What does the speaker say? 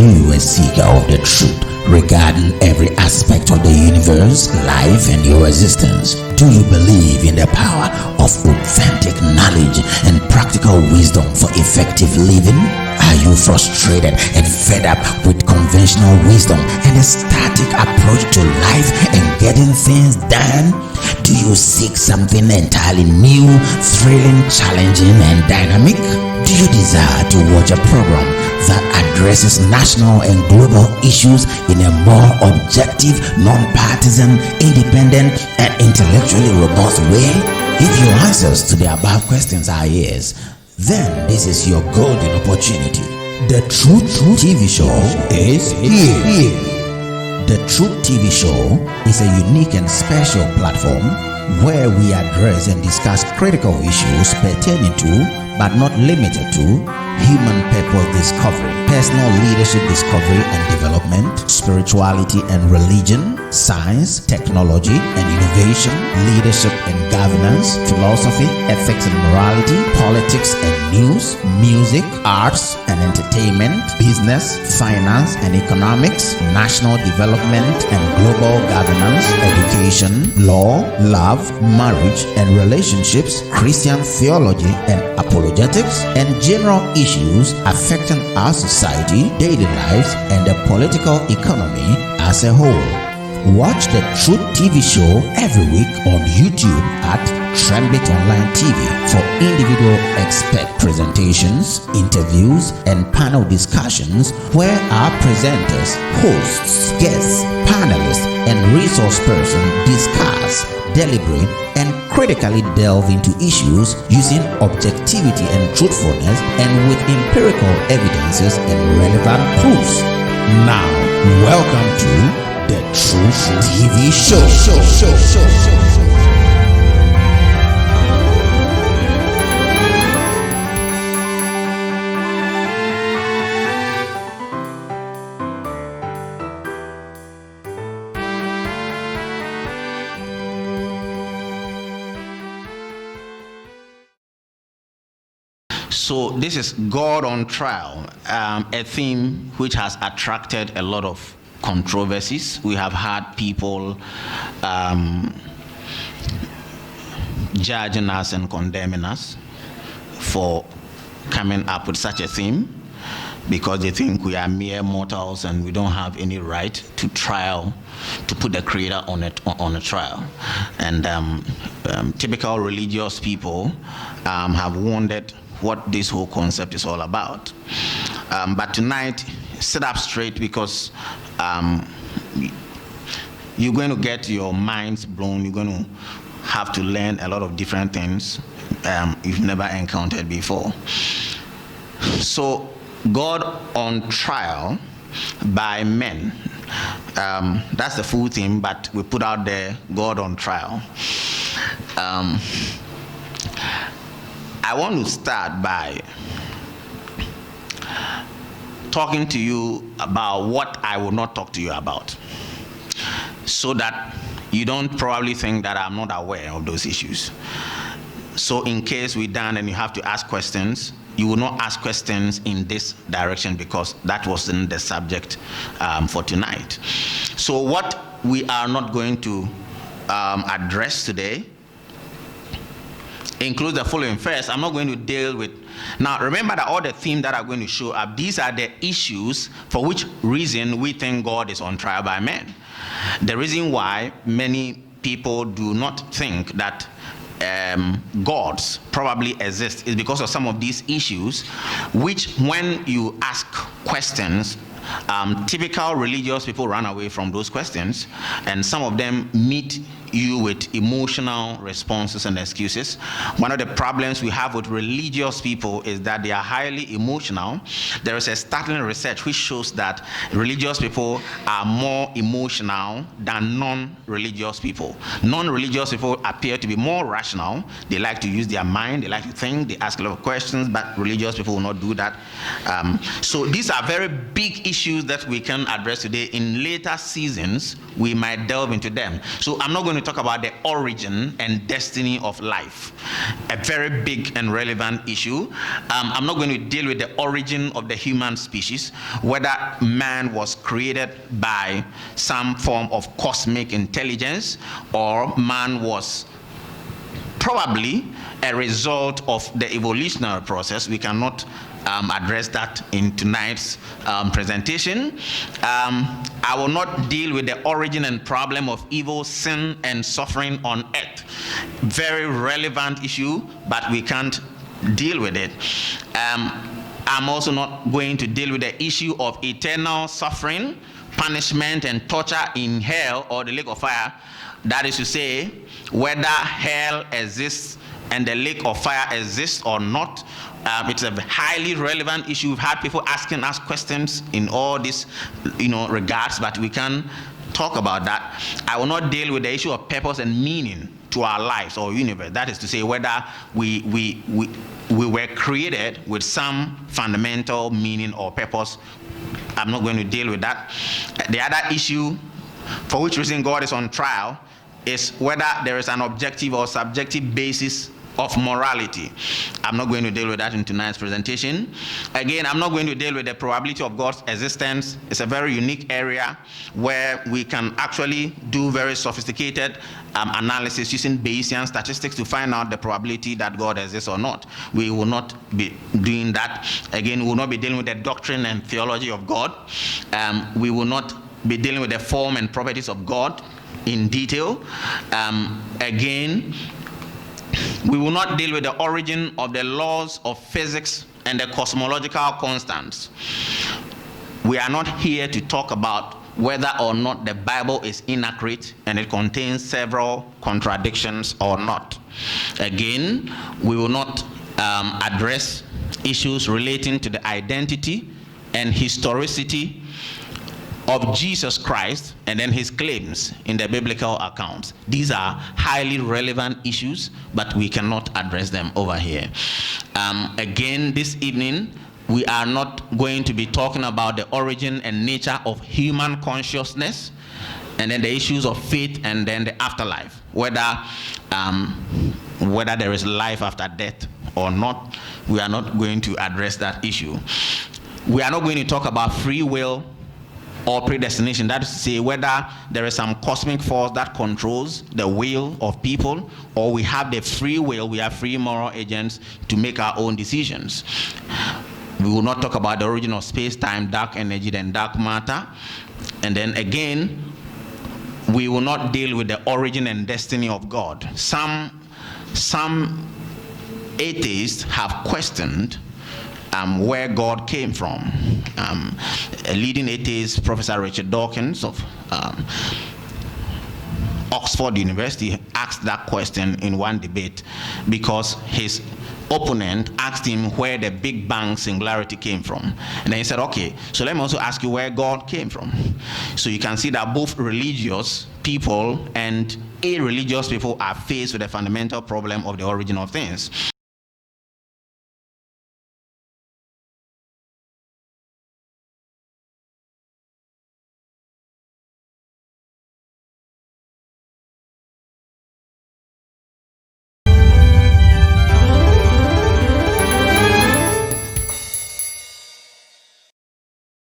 you a seeker of the truth regarding every aspect of the universe, life, and your existence? Do you believe in the power of authentic knowledge and practical wisdom for effective living? Are you frustrated and fed up with conventional wisdom and a static approach to life and getting things done? Do you seek something entirely new, thrilling, challenging, and dynamic? Do you desire to watch a program that addresses national and global issues in a more objective, non-partisan, independent, and intellectually robust way? If your answers to the above questions are yes, then this is your golden opportunity. The Truth TV Show is here. The Truth TV Show is a unique and special platform where we address and discuss critical issues pertaining to, but not limited to, human purpose discovery, personal leadership discovery and development, spirituality and religion, science, technology and innovation, leadership and governance, philosophy, ethics and morality, politics and news, music, arts and entertainment, business, finance and economics, national development and global governance, education, law, love, marriage and relationships, Christian theology and apologetics, and general issues affecting our society, daily lives, and the political economy as a whole. Watch the Truth TV Show every week on YouTube at Trembit Online TV for individual expert presentations, interviews, and panel discussions where our presenters, hosts, guests, panelists, and resource persons discuss, deliberate, and critically delve into issues using objectivity and truthfulness and with empirical evidences and relevant proofs. Now, welcome to the Truth TV Show. So this is God on Trial, a theme which has attracted a lot of controversies. We have had people judging us and condemning us for coming up with such a theme because they think we are mere mortals and we don't have any right to put the Creator on a trial. And typical religious people have wondered what this whole concept is all about. But tonight, sit up straight because you're going to get your minds blown. You're going to have to learn a lot of different things you've never encountered before. So, God on Trial by men. That's the full theme, but we put out there God on Trial. I want to start by talking to you about what I will not talk to you about, so that you don't probably think that I'm not aware of those issues. So in case we're done and you have to ask questions, you will not ask questions in this direction because that wasn't the subject for tonight. So what we are not going to address today includes the following. First, I'm not going to deal with. Now, remember that all the themes that are going to show up, these are the issues for which reason we think God is on trial by men. The reason why many people do not think that gods probably exist is because of some of these issues, which when you ask questions, typical religious people run away from those questions, and some of them meet you with emotional responses and excuses. One of the problems we have with religious people is that they are highly emotional. There is a startling research which shows that religious people are more emotional than non-religious people. Non-religious people appear to be more rational. They like to use their mind, they like to think, they ask a lot of questions, but religious people will not do that. So these are very big issues that we can address today. In later seasons, we might delve into them. So I'm not going to to talk about the origin and destiny of life, a very big and relevant issue. I'm not going to deal with the origin of the human species, whether man was created by some form of cosmic intelligence or man was probably a result of the evolutionary process. We cannot address that in tonight's presentation. I will not deal with the origin and problem of evil, sin, and suffering on earth. Very relevant issue, but we can't deal with it. I'm also not going to deal with the issue of eternal suffering, punishment, and torture in hell or the lake of fire. That is to say, whether hell exists and the lake of fire exists or not. It's a highly relevant issue. We've had people asking us questions in all these regards, but we can talk about that. I will not deal with the issue of purpose and meaning to our lives or universe. That is to say, whether we were created with some fundamental meaning or purpose. I'm not going to deal with that. The other issue, for which reason God is on trial, is whether there is an objective or subjective basis of morality. I'm not going to deal with that in tonight's presentation. Again, I'm not going to deal with the probability of God's existence. It's a very unique area where we can actually do very sophisticated analysis using Bayesian statistics to find out the probability that God exists or not. We will not be doing that. Again, we will not be dealing with the doctrine and theology of God. We will not be dealing with the form and properties of God in detail. Again, we will not deal with the origin of the laws of physics and the cosmological constants. We are not here to talk about whether or not the Bible is inaccurate and it contains several contradictions or not. Again, we will not address issues relating to the identity and historicity of Jesus Christ and then his claims in the biblical accounts. These are highly relevant issues, but we cannot address them over here. Again, this evening, we are not going to be talking about the origin and nature of human consciousness, and then the issues of faith, and then the afterlife, whether there is life after death or not. We are not going to address that issue. We are not going to talk about free will or predestination. That is to say, whether there is some cosmic force that controls the will of people, or we have the free will, we are free moral agents to make our own decisions. We will not talk about the origin of space-time, dark energy, and dark matter. And then again, we will not deal with the origin and destiny of God. Some atheists have questioned where God came from. A leading atheist, Professor Richard Dawkins of Oxford University, asked that question in one debate because his opponent asked him where the Big Bang singularity came from. And then he said, okay, so let me also ask you where God came from. So you can see that both religious people and irreligious people are faced with the fundamental problem of the origin of things.